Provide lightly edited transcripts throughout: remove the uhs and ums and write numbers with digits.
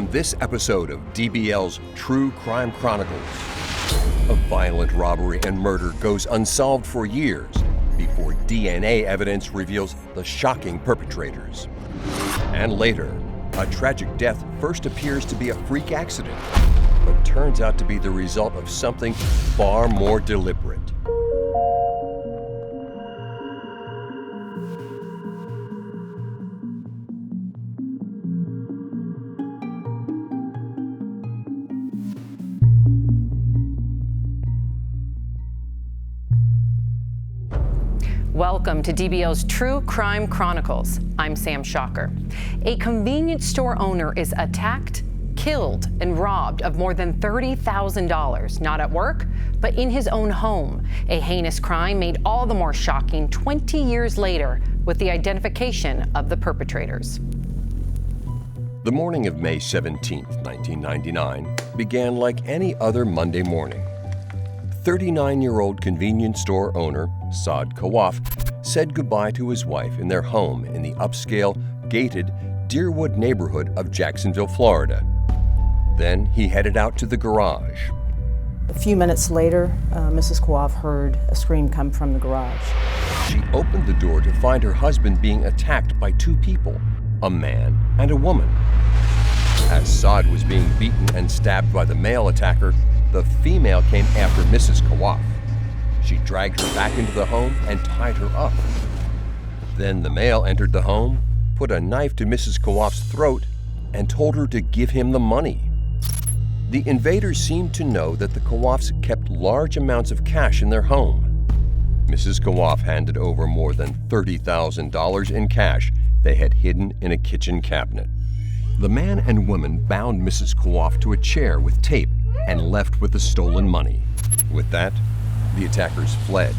On this episode of DBL's True Crime Chronicles, a violent robbery and murder goes unsolved for years before DNA evidence reveals the shocking perpetrators. And later, a tragic death first appears to be a freak accident, but turns out to be the result of something far more deliberate. Welcome to DBL's True Crime Chronicles. I'm Sam Schafer. A convenience store owner is attacked, killed, and robbed of more than $30,000, not at work, but in his own home. A heinous crime made all the more shocking 20 years later with the identification of the perpetrators. The morning of May 17, 1999, began like any other Monday morning. 39-year-old convenience store owner Saad Kawaf said goodbye to his wife in their home in the upscale, gated Deerwood neighborhood of Jacksonville, Florida. Then he headed out to the garage. A few minutes later, Mrs. Kawaf heard a scream come from the garage. She opened the door to find her husband being attacked by two people, a man and a woman. As Saad was being beaten and stabbed by the male attacker, the female came after Mrs. Kawaf. She dragged her back into the home and tied her up. Then the male entered the home, put a knife to Mrs. Kawaf's throat, and told her to give him the money. The invaders seemed to know that the Kawafs kept large amounts of cash in their home. Mrs. Kawaf handed over more than $30,000 in cash they had hidden in a kitchen cabinet. The man and woman bound Mrs. Kawaf to a chair with tape and left with the stolen money. With that, the attackers fled,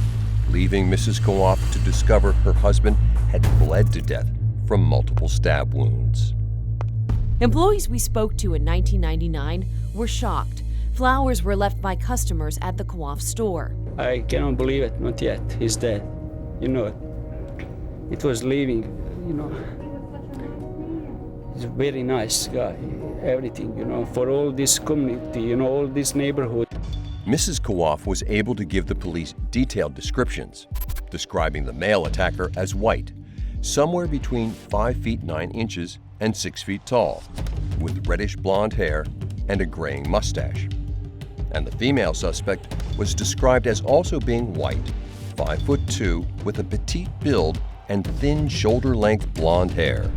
leaving Mrs. Kawaf to discover her husband had bled to death from multiple stab wounds. Employees we spoke to in 1999 were shocked. Flowers were left by customers at the Kawaf store. I cannot believe it, not yet. He's dead. You know it. It was living, you know. He's a very nice guy. Everything, you know, for all this community, you know, all this neighborhood. Mrs. Kawaf was able to give the police detailed descriptions, describing the male attacker as white, somewhere between 5 feet 9 inches and 6 feet tall, with reddish blonde hair and a graying mustache. And the female suspect was described as also being white, 5'2", with a petite build and thin shoulder-length blonde hair.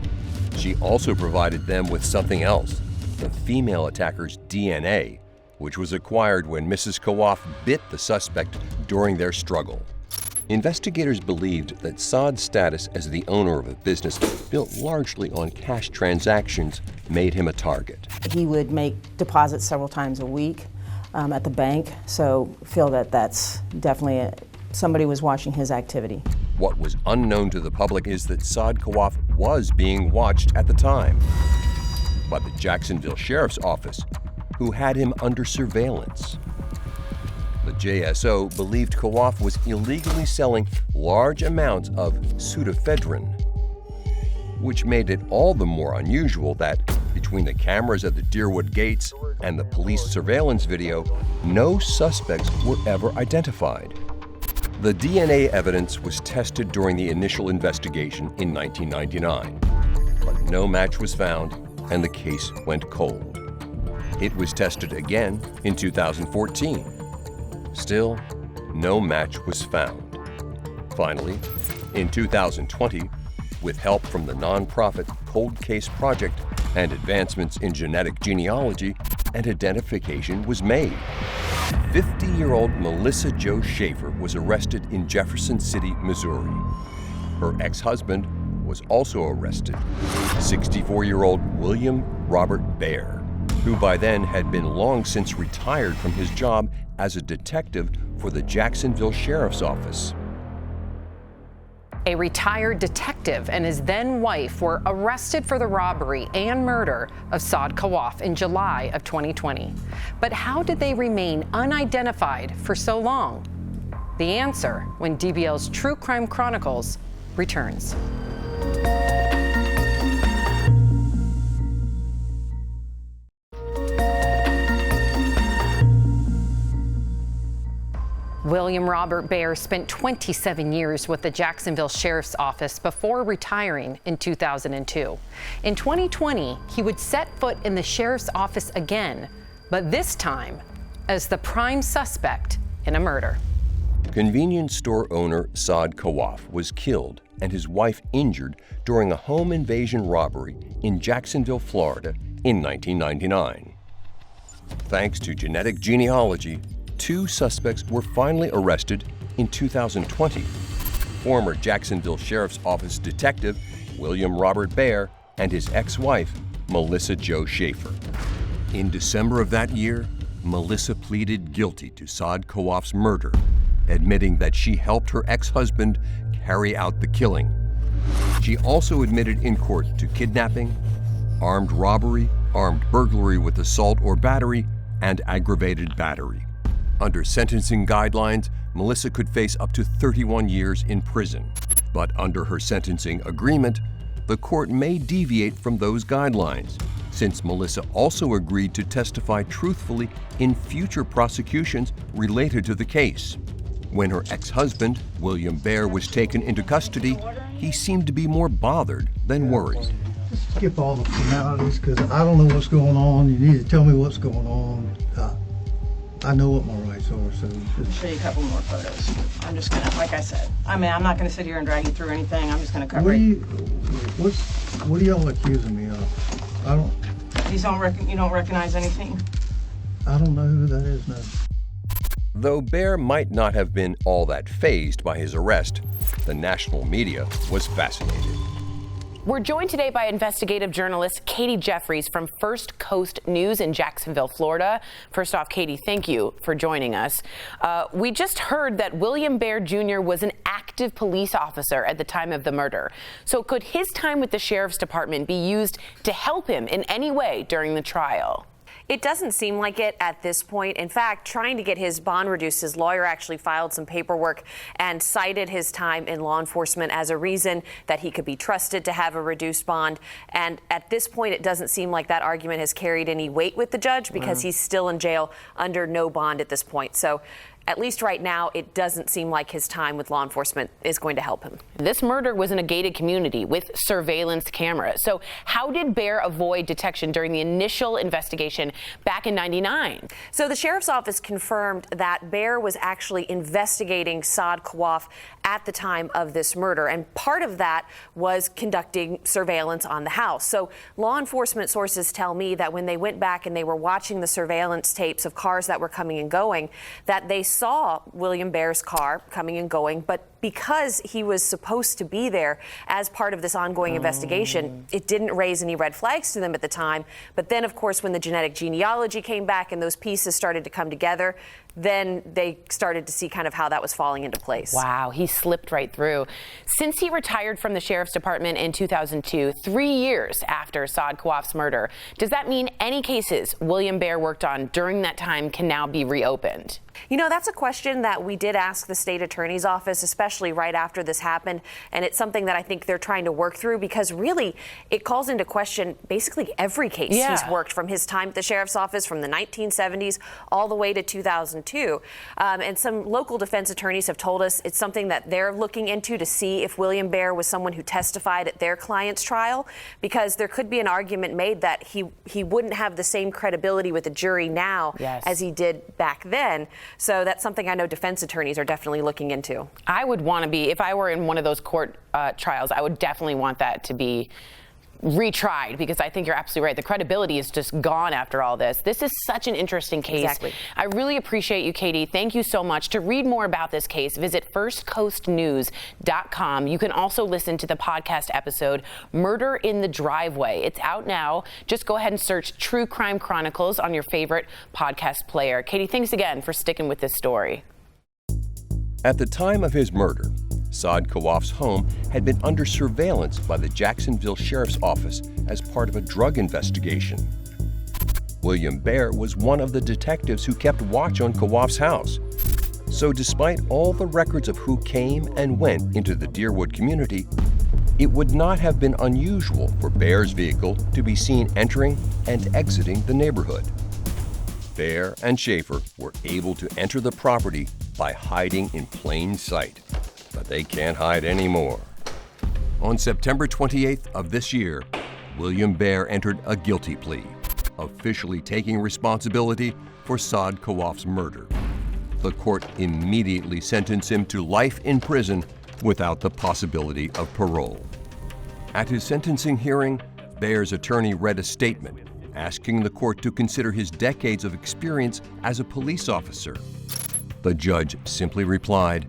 She also provided them with something else, the female attacker's DNA, which was acquired when Mrs. Kawaf bit the suspect during their struggle. Investigators believed that Saad's status as the owner of a business built largely on cash transactions made him a target. He would make deposits several times a week at the bank, so feel that that's definitely somebody was watching his activity. What was unknown to the public is that Saad Kawaf was being watched at the time by the Jacksonville Sheriff's Office, who had him under surveillance. The JSO believed Kawaf was illegally selling large amounts of pseudoephedrine, which made it all the more unusual that, between the cameras at the Deerwood gates and the police surveillance video, no suspects were ever identified. The DNA evidence was tested during the initial investigation in 1999, but no match was found and the case went cold. It was tested again in 2014. Still, no match was found. Finally, in 2020, with help from the nonprofit Cold Case Project and advancements in genetic genealogy, an identification was made. 50-year-old Melissa Jo Schafer was arrested in Jefferson City, Missouri. Her ex-husband was also arrested, 64-year-old William Robert Baer, who by then had been long since retired from his job as a detective for the Jacksonville Sheriff's Office. A retired detective and his then wife were arrested for the robbery and murder of Saad Kawaf in July of 2020. But how did they remain unidentified for so long? The answer when DBL's True Crime Chronicles returns. William Robert Baer spent 27 years with the Jacksonville Sheriff's Office before retiring in 2002. In 2020, he would set foot in the Sheriff's Office again, but this time as the prime suspect in a murder. Convenience store owner Saad Kawaf was killed and his wife injured during a home invasion robbery in Jacksonville, Florida in 1999. Thanks to genetic genealogy, 2 suspects were finally arrested in 2020. Former Jacksonville Sheriff's Office detective William Robert Baer and his ex-wife, Melissa Jo Schafer. In December of that year, Melissa pleaded guilty to Saad Kawaf's murder, admitting that she helped her ex-husband carry out the killing. She also admitted in court to kidnapping, armed robbery, armed burglary with assault or battery, and aggravated battery. Under sentencing guidelines, Melissa could face up to 31 years in prison. But under her sentencing agreement, the court may deviate from those guidelines, since Melissa also agreed to testify truthfully in future prosecutions related to the case. When her ex-husband, William Baer, was taken into custody, he seemed to be more bothered than worried. Just skip all the formalities, because I don't know what's going on. You need to tell me what's going on. I know what my rights are, so I'll show you a couple more photos. I'm just gonna, like I said, I'm not gonna sit here and drag you through anything. I'm just gonna cover it. What are y'all accusing me of? I don't. You don't recognize anything? I don't know who that is now. Though Baer might not have been all that fazed by his arrest, the national media was fascinated. We're joined today by investigative journalist Katie Jeffries from First Coast News in Jacksonville, Florida. First off, Katie, thank you for joining us. We just heard that William Baer Jr. was an active police officer at the time of the murder. So could his time with the Sheriff's Department be used to help him in any way during the trial? It doesn't seem like it at this point. In fact, trying to get his bond reduced, his lawyer actually filed some paperwork and cited his time in law enforcement as a reason that he could be trusted to have a reduced bond. And at this point, it doesn't seem like that argument has carried any weight with the judge because he's still in jail under no bond at this point. So at least right now, it doesn't seem like his time with law enforcement is going to help him. This murder was in a gated community with surveillance cameras. So how did Baer avoid detection during the initial investigation back in '99? So the sheriff's office confirmed that Baer was actually investigating Saad Kawaf at the time of this murder. And part of that was conducting surveillance on the house. So law enforcement sources tell me that when they went back and they were watching the surveillance tapes of cars that were coming and going, that they saw William Baer's car coming and going, but because he was supposed to be there as part of this ongoing investigation, it didn't raise any red flags to them at the time. But then, of course, when the genetic genealogy came back and those pieces started to come together, then they started to see kind of how that was falling into place. Wow, he slipped right through. Since he retired from the Sheriff's Department in 2002, 3 years after Saad Kawaf's murder, does that mean any cases William Baer worked on during that time can now be reopened? You know, that's a question that we did ask the state attorney's office, especially right after this happened. And it's something that I think they're trying to work through because really it calls into question basically every case he's worked from his time at the sheriff's office from the 1970s all the way to 2002. And some local defense attorneys have told us it's something that they're looking into to see if William Baer was someone who testified at their client's trial, because there could be an argument made that he wouldn't have the same credibility with the jury now as he did back then. So that's something I know defense attorneys are definitely looking into. I would want to be, if I were in one of those court trials, I would definitely want that to be retried, because I think you're absolutely right. The credibility is just gone after all this. This is such an interesting case. Exactly. I really appreciate you, Katie. Thank you so much. To read more about this case, visit firstcoastnews.com. You can also listen to the podcast episode, Murder in the Driveway. It's out now. Just go ahead and search True Crime Chronicles on your favorite podcast player. Katie, thanks again for sticking with this story. At the time of his murder, Saad Kawaf's home had been under surveillance by the Jacksonville Sheriff's Office as part of a drug investigation. William Baer was one of the detectives who kept watch on Kawaf's house. So despite all the records of who came and went into the Deerwood community, it would not have been unusual for Baer's vehicle to be seen entering and exiting the neighborhood. Baer and Schafer were able to enter the property by hiding in plain sight, but they can't hide anymore. On September 28th of this year, William Baer entered a guilty plea, officially taking responsibility for Saad Kawaf's murder. The court immediately sentenced him to life in prison without the possibility of parole. At his sentencing hearing, Baer's attorney read a statement asking the court to consider his decades of experience as a police officer. The judge simply replied,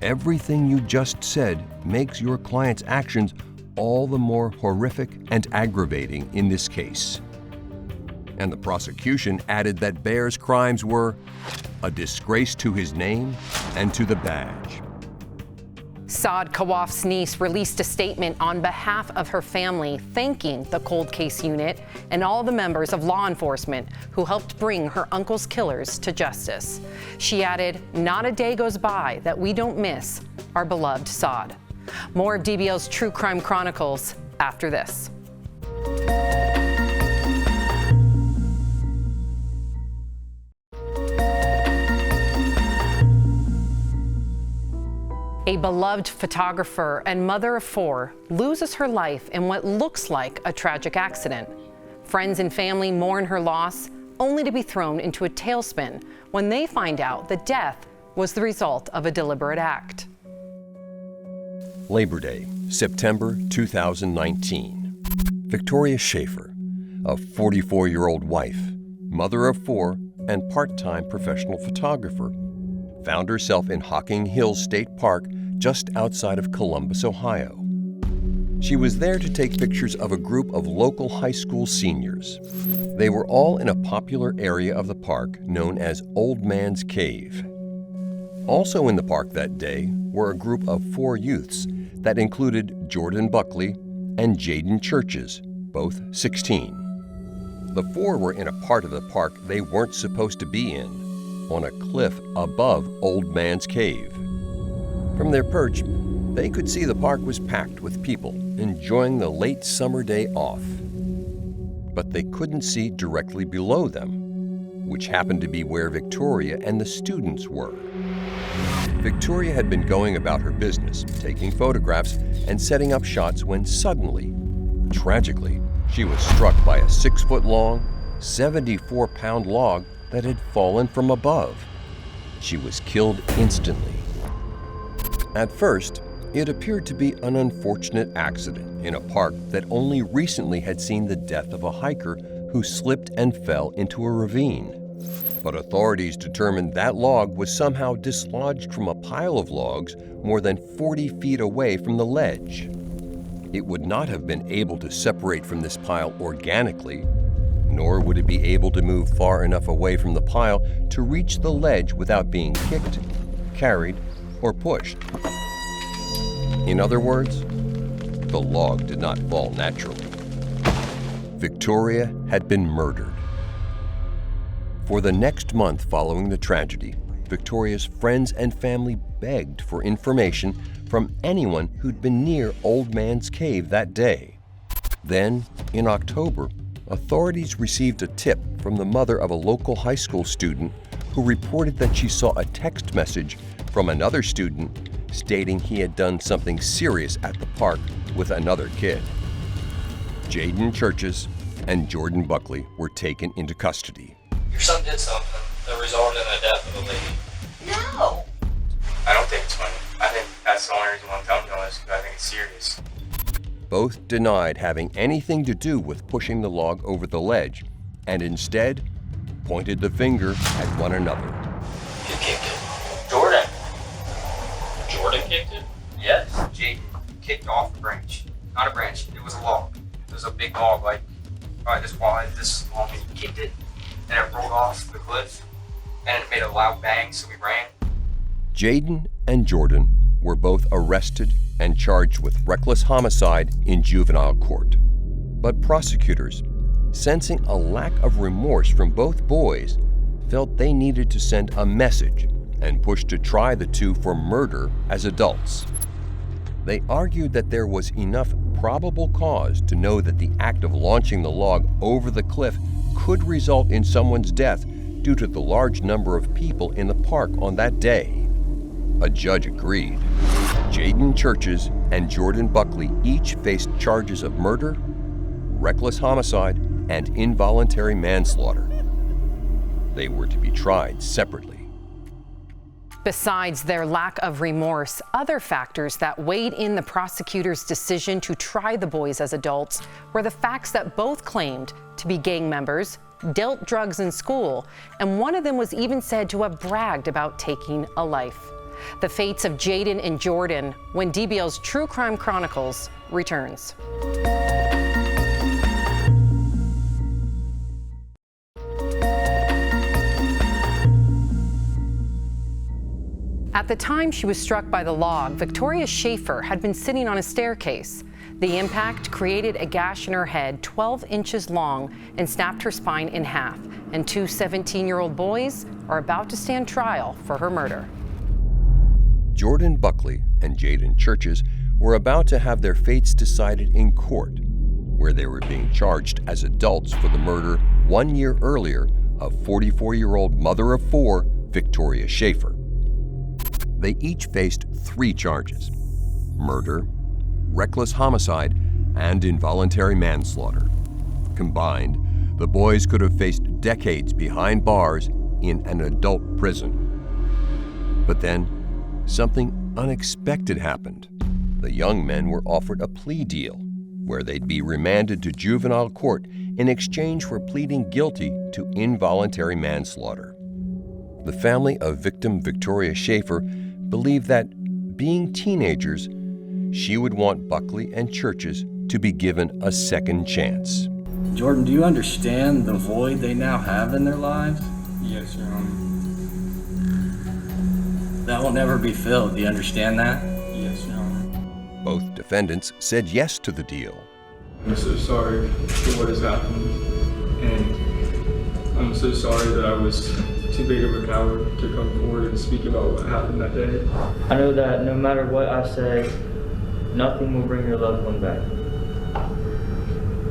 "Everything you just said makes your client's actions all the more horrific and aggravating in this case." And the prosecution added that Baer's crimes were a disgrace to his name and to the badge. Saad Kawaf's niece released a statement on behalf of her family, thanking the cold case unit and all the members of law enforcement who helped bring her uncle's killers to justice. She added, "Not a day goes by that we don't miss our beloved Saad." More of DBL's True Crime Chronicles after this. A beloved photographer and mother of 4 loses her life in what looks like a tragic accident. Friends and family mourn her loss, only to be thrown into a tailspin when they find out the death was the result of a deliberate act. Labor Day, September 2019. Victoria Schafer, a 44-year-old wife, mother of 4, and part-time professional photographer, found herself in Hocking Hills State Park just outside of Columbus, Ohio. She was there to take pictures of a group of local high school seniors. They were all in a popular area of the park known as Old Man's Cave. Also in the park that day were a group of 4 youths that included Jordan Buckley and Jaden Churches, both 16. The 4 were in a part of the park they weren't supposed to be in, on a cliff above Old Man's Cave. From their perch, they could see the park was packed with people enjoying the late summer day off. But they couldn't see directly below them, which happened to be where Victoria and the students were. Victoria had been going about her business, taking photographs and setting up shots when suddenly, tragically, she was struck by a 6-foot-long, 74-pound log that had fallen from above. She was killed instantly. At first, it appeared to be an unfortunate accident in a park that only recently had seen the death of a hiker who slipped and fell into a ravine. But authorities determined that log was somehow dislodged from a pile of logs more than 40 feet away from the ledge. It would not have been able to separate from this pile organically, nor would it be able to move far enough away from the pile to reach the ledge without being kicked, carried, or pushed. In other words, the log did not fall naturally. Victoria had been murdered. For the next month following the tragedy, Victoria's friends and family begged for information from anyone who'd been near Old Man's Cave that day. Then, in October, authorities received a tip from the mother of a local high school student who reported that she saw a text message from another student stating he had done something serious at the park with another kid. Jaden Churches and Jordan Buckley were taken into custody. Your son did something that resulted in the death of a lady. No! I don't think it's funny. I think that's the only reason why I'm telling you all this, because I think it's serious. Both denied having anything to do with pushing the log over the ledge, and instead pointed the finger at one another. You kicked it. Jordan. Jordan kicked it? Yes, Jaden kicked off the branch. Not a branch, it was a log. It was a big log, like probably this wide, this long, and he kicked it, and it rolled off the cliff, and it made a loud bang, so we ran. Jaden and Jordan were both arrested and charged with reckless homicide in juvenile court. But prosecutors, sensing a lack of remorse from both boys, felt they needed to send a message and pushed to try the two for murder as adults. They argued that there was enough probable cause to know that the act of launching the log over the cliff could result in someone's death due to the large number of people in the park on that day. A judge agreed. Jaden Churches and Jordan Buckley each faced charges of murder, reckless homicide, and involuntary manslaughter. They were to be tried separately. Besides their lack of remorse, other factors that weighed in the prosecutor's decision to try the boys as adults were the facts that both claimed to be gang members, dealt drugs in school, and one of them was even said to have bragged about taking a life. The fates of Jaden and Jordan when DBL's True Crime Chronicles returns. At the time she was struck by the log, Victoria Schafer had been sitting on a staircase. The impact created a gash in her head 12 inches long and snapped her spine in half. And two 17-year-old boys are about to stand trial for her murder. Jordan Buckley and Jaden Churches were about to have their fates decided in court, where they were being charged as adults for the murder 1 year earlier of 44-year-old mother of four, Victoria Schafer. They each faced 3 charges: murder, reckless homicide, and involuntary manslaughter. Combined, the boys could have faced decades behind bars in an adult prison. But then, something unexpected happened. The young men were offered a plea deal where they'd be remanded to juvenile court in exchange for pleading guilty to involuntary manslaughter. The family of victim Victoria Schafer believed that, being teenagers, she would want Buckley and Churches to be given a second chance. Jordan, do you understand the void they now have in their lives? Yes, Your Honor. That will never be filled. Do you understand that? Yes, Your Honor. Both defendants said yes to the deal. I'm so sorry for what has happened, and I'm so sorry that I was too big of a coward to come forward and speak about what happened that day. I know that no matter what I say, nothing will bring your loved one back.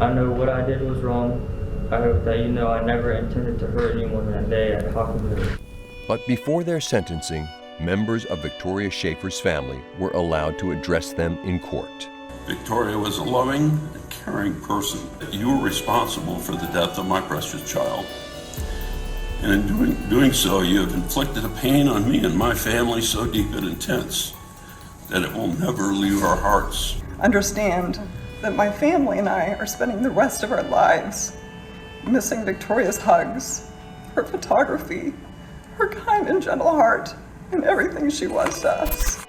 I know what I did was wrong. I hope that you know I never intended to hurt anyone that day at Hockenberg. But before their sentencing, members of Victoria Schafer's family were allowed to address them in court. Victoria was a loving and caring person. You were responsible for the death of my precious child. And in doing so, you have inflicted a pain on me and my family so deep and intense that it will never leave our hearts. Understand that my family and I are spending the rest of our lives missing Victoria's hugs, her photography, her kind and gentle heart, and everything she was to us.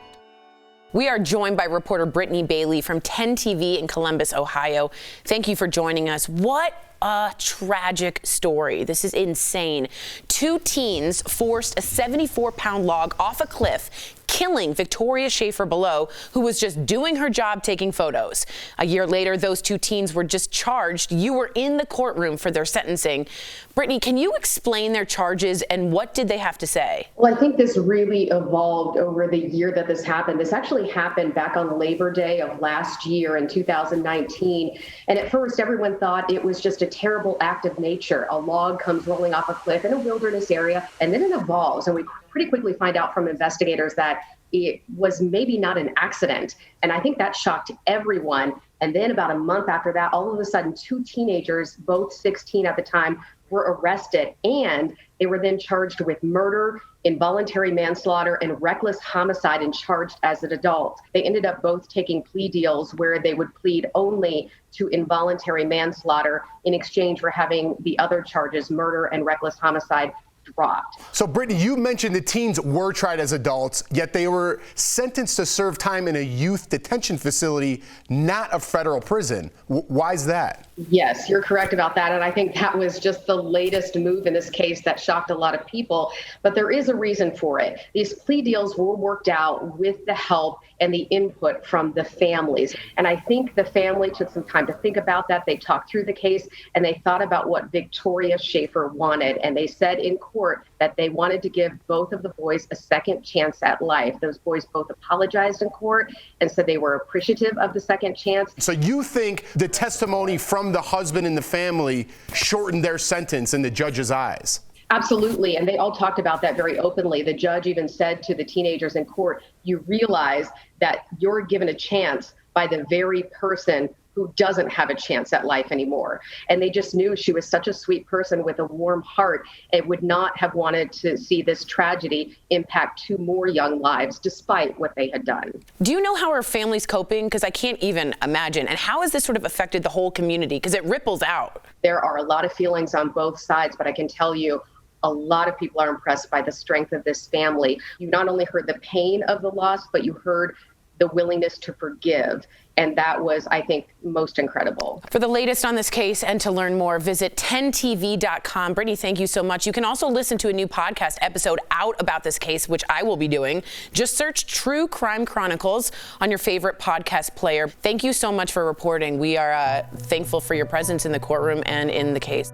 We are joined by reporter Brittany Bailey from 10 TV in Columbus, Ohio. Thank you for joining us. What a tragic story. This is insane. 2 teens forced a 74-pound log off a cliff, killing Victoria Schafer below, who was just doing her job taking photos. A year later, those 2 teens were just charged. You were in the courtroom for their sentencing. Brittany, can you explain their charges and what did they have to say? Well, I think this really evolved over the year that this happened. This actually happened back on Labor Day of last year in 2019. And at first, everyone thought it was just a terrible act of nature. A log comes rolling off a cliff in a wilderness area, and then it evolves. And we pretty quickly find out from investigators that it was maybe not an accident. And I think that shocked everyone. And then about a month after that, all of a sudden, 2 teenagers, both 16 at the time, were arrested. And they were then charged with murder, involuntary manslaughter, and reckless homicide and charged as an adult. They ended up both taking plea deals where they would plead only to involuntary manslaughter in exchange for having the other charges, murder and reckless homicide, dropped. So, Brittany, you mentioned the teens were tried as adults, yet they were sentenced to serve time in a youth detention facility, not a federal prison. Why is that? Yes, you're correct about that. And I think that was just the latest move in this case that shocked a lot of people. But there is a reason for it. These plea deals were worked out with the help and the input from the families. And I think the family took some time to think about that. They talked through the case and they thought about what Victoria Schafer wanted. And they said in court that they wanted to give both of the boys a second chance at life. Those boys both apologized in court and said they were appreciative of the second chance. So you think the testimony from the husband and the family shortened their sentence in the judge's eyes? Absolutely, and they all talked about that very openly. The judge even said to the teenagers in court, you realize that you're given a chance by the very person who doesn't have a chance at life anymore. And they just knew she was such a sweet person with a warm heart and would not have wanted to see this tragedy impact 2 more young lives despite what they had done. Do you know how her family's coping? Because I can't even imagine. And how has this sort of affected the whole community? Because it ripples out. There are a lot of feelings on both sides, but I can tell you, a lot of people are impressed by the strength of this family. You not only heard the pain of the loss, but you heard the willingness to forgive. And that was, I think, most incredible. For the latest on this case and to learn more, visit 10tv.com. Brittany, thank you so much. You can also listen to a new podcast episode out about this case, which I will be doing. Just search True Crime Chronicles on your favorite podcast player. Thank you so much for reporting. We are thankful for your presence in the courtroom and in the case.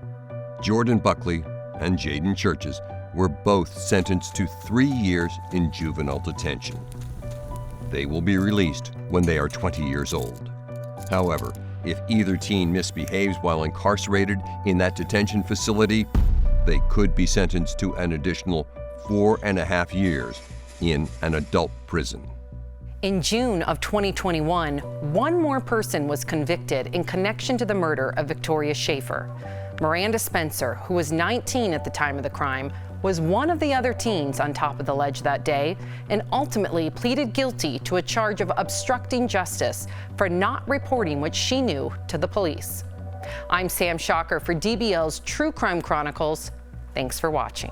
Jordan Buckley and Jaden Churches were both sentenced to 3 years in juvenile detention. They will be released when they are 20 years old. However, if either teen misbehaves while incarcerated in that detention facility, they could be sentenced to an additional 4.5 years in an adult prison. In June of 2021, one more person was convicted in connection to the murder of Victoria Schafer. Miranda Spencer, who was 19 at the time of the crime, was one of the other teens on top of the ledge that day and ultimately pleaded guilty to a charge of obstructing justice for not reporting what she knew to the police. I'm Sam Schafer for DBL's True Crime Chronicles. Thanks for watching.